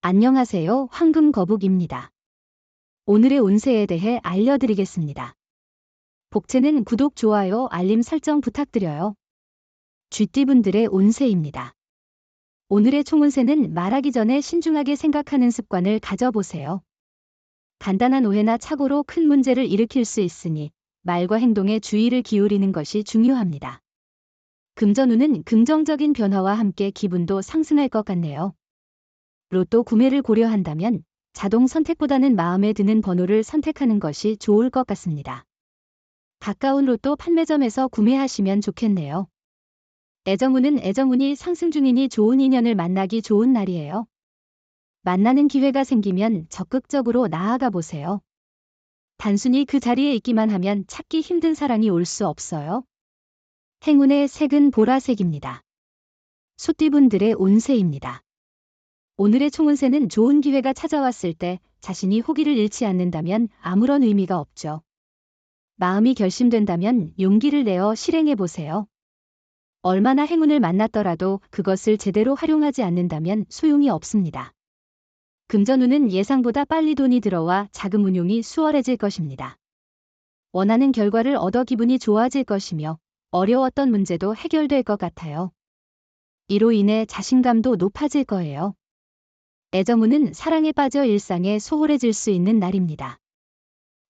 안녕하세요. 황금거북입니다. 오늘의 운세에 대해 알려드리겠습니다. 복채는 구독, 좋아요, 알림 설정 부탁드려요. 쥐띠분들의 운세입니다. 오늘의 총운세는 말하기 전에 신중하게 생각하는 습관을 가져보세요. 간단한 오해나 착오로 큰 문제를 일으킬 수 있으니 말과 행동에 주의를 기울이는 것이 중요합니다. 금전운은 긍정적인 변화와 함께 기분도 상승할 것 같네요. 로또 구매를 고려한다면 자동 선택보다는 마음에 드는 번호를 선택하는 것이 좋을 것 같습니다. 가까운 로또 판매점에서 구매하시면 좋겠네요. 애정운은 애정운이 상승 중이니 좋은 인연을 만나기 좋은 날이에요. 만나는 기회가 생기면 적극적으로 나아가 보세요. 단순히 그 자리에 있기만 하면 찾기 힘든 사랑이 올 수 없어요. 행운의 색은 보라색입니다. 소띠분들의 운세입니다. 오늘의 총운세는 좋은 기회가 찾아왔을 때 자신이 호기를 잃지 않는다면 아무런 의미가 없죠. 마음이 결심된다면 용기를 내어 실행해 보세요. 얼마나 행운을 만났더라도 그것을 제대로 활용하지 않는다면 소용이 없습니다. 금전운은 예상보다 빨리 돈이 들어와 자금 운용이 수월해질 것입니다. 원하는 결과를 얻어 기분이 좋아질 것이며 어려웠던 문제도 해결될 것 같아요. 이로 인해 자신감도 높아질 거예요. 애정운은 사랑에 빠져 일상에 소홀해질 수 있는 날입니다.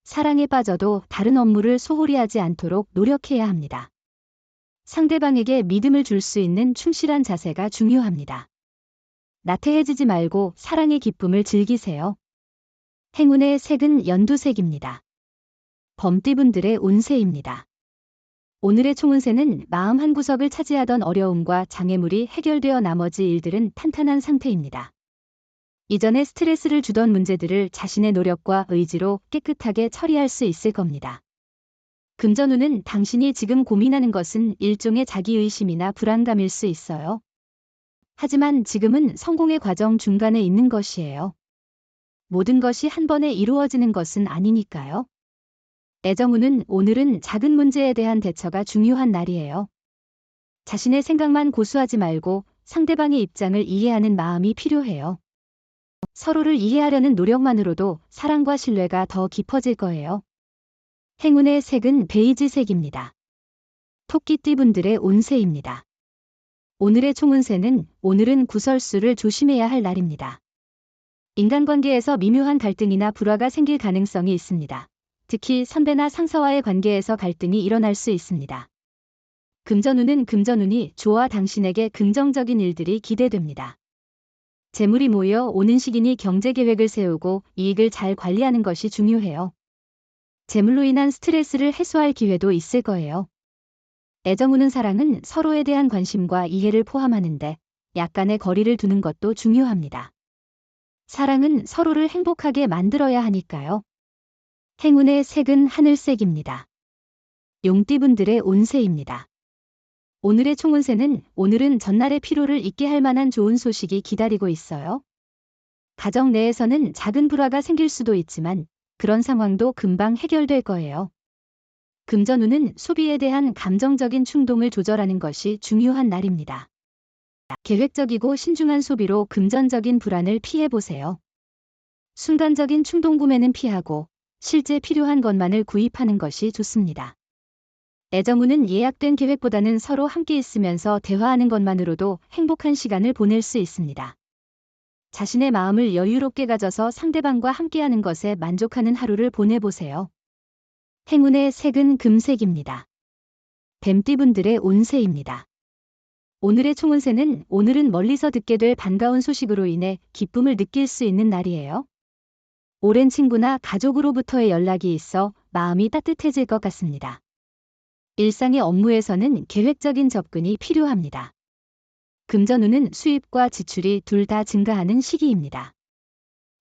사랑에 빠져도 다른 업무를 소홀히 하지 않도록 노력해야 합니다. 상대방에게 믿음을 줄 수 있는 충실한 자세가 중요합니다. 나태해지지 말고 사랑의 기쁨을 즐기세요. 행운의 색은 연두색입니다. 범띠분들의 운세입니다. 오늘의 총운세는 마음 한구석을 차지하던 어려움과 장애물이 해결되어 나머지 일들은 탄탄한 상태입니다. 이전에 스트레스를 주던 문제들을 자신의 노력과 의지로 깨끗하게 처리할 수 있을 겁니다. 금전운은 당신이 지금 고민하는 것은 일종의 자기의심이나 불안감일 수 있어요. 하지만 지금은 성공의 과정 중간에 있는 것이에요. 모든 것이 한 번에 이루어지는 것은 아니니까요. 애정운은 오늘은 작은 문제에 대한 대처가 중요한 날이에요. 자신의 생각만 고수하지 말고 상대방의 입장을 이해하는 마음이 필요해요. 서로를 이해하려는 노력만으로도 사랑과 신뢰가 더 깊어질 거예요. 행운의 색은 베이지색입니다. 토끼띠분들의 운세입니다. 오늘의 총운세는 오늘은 구설수를 조심해야 할 날입니다. 인간관계에서 미묘한 갈등이나 불화가 생길 가능성이 있습니다. 특히 선배나 상사와의 관계에서 갈등이 일어날 수 있습니다. 금전운은 금전운이 좋아 당신에게 긍정적인 일들이 기대됩니다. 재물이 모여 오는 시기니 경제 계획을 세우고 이익을 잘 관리하는 것이 중요해요. 재물로 인한 스트레스를 해소할 기회도 있을 거예요. 애정우는 사랑은 서로에 대한 관심과 이해를 포함하는데 약간의 거리를 두는 것도 중요합니다. 사랑은 서로를 행복하게 만들어야 하니까요. 행운의 색은 하늘색입니다. 용띠분들의 운세입니다. 오늘의 총운세는 오늘은 전날의 피로를 잊게 할 만한 좋은 소식이 기다리고 있어요. 가정 내에서는 작은 불화가 생길 수도 있지만 그런 상황도 금방 해결될 거예요. 금전운은 소비에 대한 감정적인 충동을 조절하는 것이 중요한 날입니다. 계획적이고 신중한 소비로 금전적인 불안을 피해보세요. 순간적인 충동 구매는 피하고 실제 필요한 것만을 구입하는 것이 좋습니다. 애정운은 예약된 계획보다는 서로 함께 있으면서 대화하는 것만으로도 행복한 시간을 보낼 수 있습니다. 자신의 마음을 여유롭게 가져서 상대방과 함께하는 것에 만족하는 하루를 보내보세요. 행운의 색은 금색입니다. 뱀띠분들의 운세입니다. 오늘의 총운세는 오늘은 멀리서 듣게 될 반가운 소식으로 인해 기쁨을 느낄 수 있는 날이에요. 오랜 친구나 가족으로부터의 연락이 있어 마음이 따뜻해질 것 같습니다. 일상의 업무에서는 계획적인 접근이 필요합니다. 금전운은 수입과 지출이 둘 다 증가하는 시기입니다.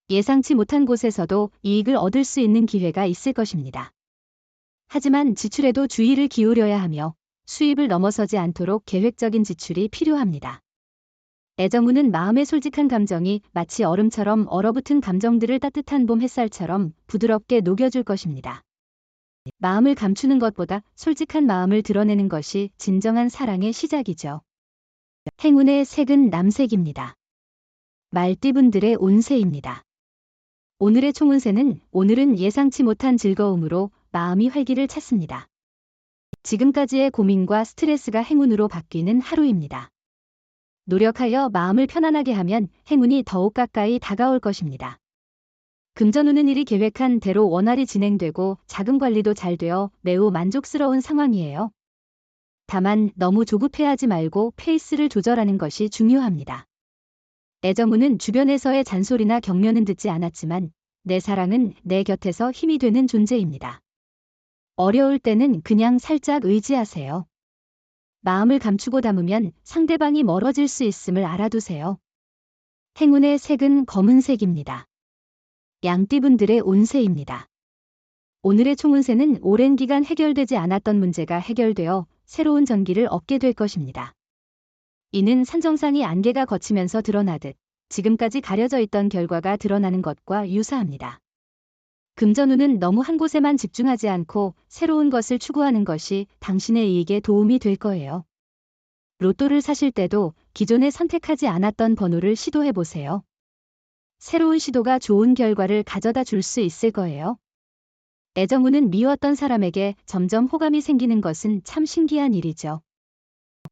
예상치 못한 곳에서도 이익을 얻을 수 있는 기회가 있을 것입니다. 하지만 지출에도 주의를 기울여야 하며 수입을 넘어서지 않도록 계획적인 지출이 필요합니다. 애정운은 마음의 솔직한 감정이 마치 얼음처럼 얼어붙은 감정들을 따뜻한 봄 햇살처럼 부드럽게 녹여줄 것입니다. 마음을 감추는 것보다 솔직한 마음을 드러내는 것이 진정한 사랑의 시작이죠. 행운의 색은 남색입니다. 말띠분들의 운세입니다. 오늘의 총운세는 오늘은 예상치 못한 즐거움으로 마음이 활기를 찾습니다. 지금까지의 고민과 스트레스가 행운으로 바뀌는 하루입니다. 노력하여 마음을 편안하게 하면 행운이 더욱 가까이 다가올 것입니다. 금전운은 일이 계획한 대로 원활히 진행되고 자금 관리도 잘 되어 매우 만족스러운 상황이에요. 다만 너무 조급해하지 말고 페이스를 조절하는 것이 중요합니다. 애정운은 주변에서의 잔소리나 격려는 듣지 않았지만 내 사랑은 내 곁에서 힘이 되는 존재입니다. 어려울 때는 그냥 살짝 의지하세요. 마음을 감추고 담으면 상대방이 멀어질 수 있음을 알아두세요. 행운의 색은 검은색입니다. 양띠분들의 운세입니다. 오늘의 총운세는 오랜 기간 해결되지 않았던 문제가 해결되어 새로운 전기를 얻게 될 것입니다. 이는 산정상이 안개가 걷히면서 드러나듯 지금까지 가려져 있던 결과가 드러나는 것과 유사합니다. 금전운은 너무 한 곳에만 집중하지 않고 새로운 것을 추구하는 것이 당신의 이익에 도움이 될 거예요. 로또를 사실 때도 기존에 선택하지 않았던 번호를 시도해 보세요. 새로운 시도가 좋은 결과를 가져다 줄 수 있을 거예요. 애정운은 미웠던 사람에게 점점 호감이 생기는 것은 참 신기한 일이죠.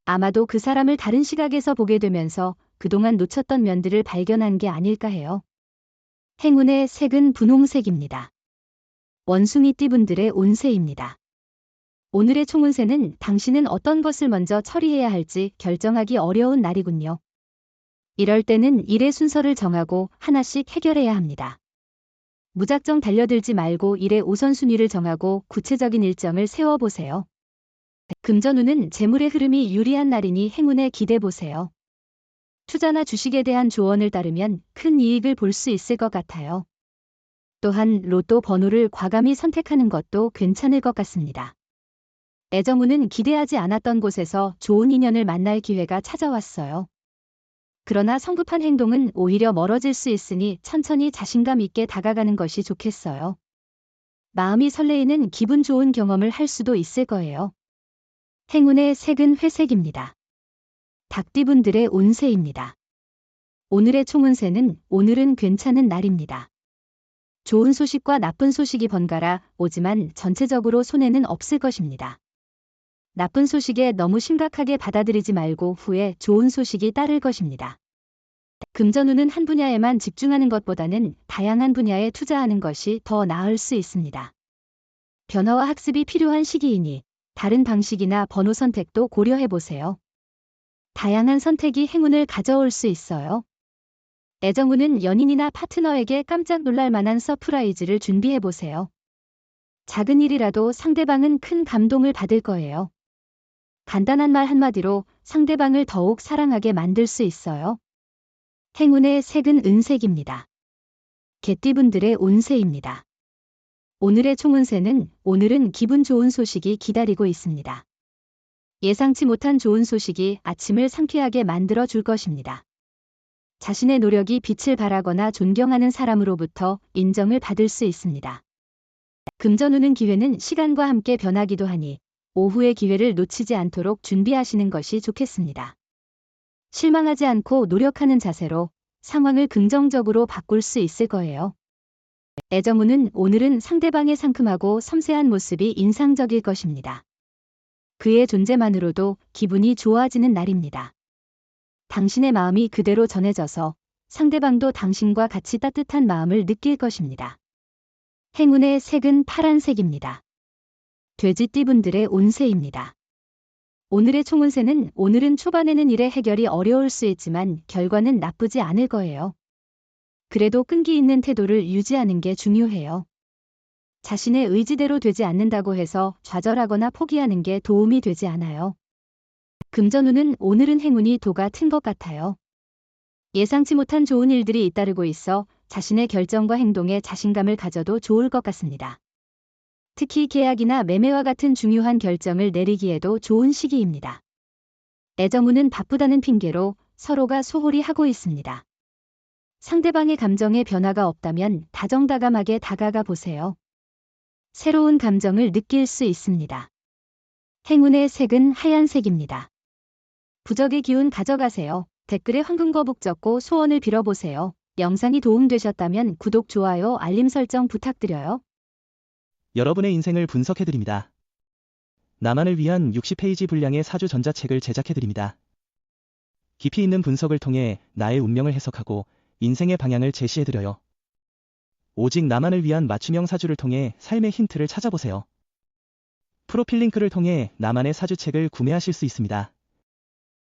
아마도 그 사람을 다른 시각에서 보게 되면서 그동안 놓쳤던 면들을 발견한 게 아닐까 해요. 행운의 색은 분홍색입니다. 원숭이띠분들의 운세입니다. 오늘의 총운세는 당신은 어떤 것을 먼저 처리해야 할지 결정하기 어려운 날이군요. 이럴 때는 일의 순서를 정하고 하나씩 해결해야 합니다. 무작정 달려들지 말고 일의 우선순위를 정하고 구체적인 일정을 세워보세요. 금전운은 재물의 흐름이 유리한 날이니 행운에 기대보세요. 투자나 주식에 대한 조언을 따르면 큰 이익을 볼 수 있을 것 같아요. 또한 로또 번호를 과감히 선택하는 것도 괜찮을 것 같습니다. 애정운은 기대하지 않았던 곳에서 좋은 인연을 만날 기회가 찾아왔어요. 그러나 성급한 행동은 오히려 멀어질 수 있으니 천천히 자신감 있게 다가가는 것이 좋겠어요. 마음이 설레이는 기분 좋은 경험을 할 수도 있을 거예요. 행운의 색은 회색입니다. 닭띠분들의 운세입니다. 오늘의 총운세는 오늘은 괜찮은 날입니다. 좋은 소식과 나쁜 소식이 번갈아 오지만 전체적으로 손해는 없을 것입니다. 나쁜 소식에 너무 심각하게 받아들이지 말고 후에 좋은 소식이 따를 것입니다. 금전운은 한 분야에만 집중하는 것보다는 다양한 분야에 투자하는 것이 더 나을 수 있습니다. 변화와 학습이 필요한 시기이니 다른 방식이나 번호 선택도 고려해 보세요. 다양한 선택이 행운을 가져올 수 있어요. 애정운은 연인이나 파트너에게 깜짝 놀랄 만한 서프라이즈를 준비해 보세요. 작은 일이라도 상대방은 큰 감동을 받을 거예요. 간단한 말 한마디로 상대방을 더욱 사랑하게 만들 수 있어요. 행운의 색은 은색입니다. 개띠분들의 운세입니다. 오늘의 총운세는 오늘은 기분 좋은 소식이 기다리고 있습니다. 예상치 못한 좋은 소식이 아침을 상쾌하게 만들어 줄 것입니다. 자신의 노력이 빛을 발하거나 존경하는 사람으로부터 인정을 받을 수 있습니다. 금전운은 기회는 시간과 함께 변하기도 하니 오후의 기회를 놓치지 않도록 준비하시는 것이 좋겠습니다. 실망하지 않고 노력하는 자세로 상황을 긍정적으로 바꿀 수 있을 거예요. 애정운은 오늘은 상대방의 상큼하고 섬세한 모습이 인상적일 것입니다. 그의 존재만으로도 기분이 좋아지는 날입니다. 당신의 마음이 그대로 전해져서 상대방도 당신과 같이 따뜻한 마음을 느낄 것입니다. 행운의 색은 파란색입니다. 돼지띠분들의 운세입니다. 오늘의 총운세는 오늘은 초반에는 일의 해결이 어려울 수 있지만 결과는 나쁘지 않을 거예요. 그래도 끈기 있는 태도를 유지하는 게 중요해요. 자신의 의지대로 되지 않는다고 해서 좌절하거나 포기하는 게 도움이 되지 않아요. 금전운은 오늘은 행운이 도가 튼 것 같아요. 예상치 못한 좋은 일들이 잇따르고 있어 자신의 결정과 행동에 자신감을 가져도 좋을 것 같습니다. 특히 계약이나 매매와 같은 중요한 결정을 내리기에도 좋은 시기입니다. 애정운은 바쁘다는 핑계로 서로가 소홀히 하고 있습니다. 상대방의 감정에 변화가 없다면 다정다감하게 다가가 보세요. 새로운 감정을 느낄 수 있습니다. 행운의 색은 하얀색입니다. 부적의 기운 가져가세요. 댓글에 황금거북 적고 소원을 빌어보세요. 영상이 도움되셨다면 구독, 좋아요, 알림 설정 부탁드려요. 여러분의 인생을 분석해드립니다. 나만을 위한 60페이지 분량의 사주 전자책을 제작해드립니다. 깊이 있는 분석을 통해 나의 운명을 해석하고 인생의 방향을 제시해드려요. 오직 나만을 위한 맞춤형 사주를 통해 삶의 힌트를 찾아보세요. 프로필 링크를 통해 나만의 사주책을 구매하실 수 있습니다.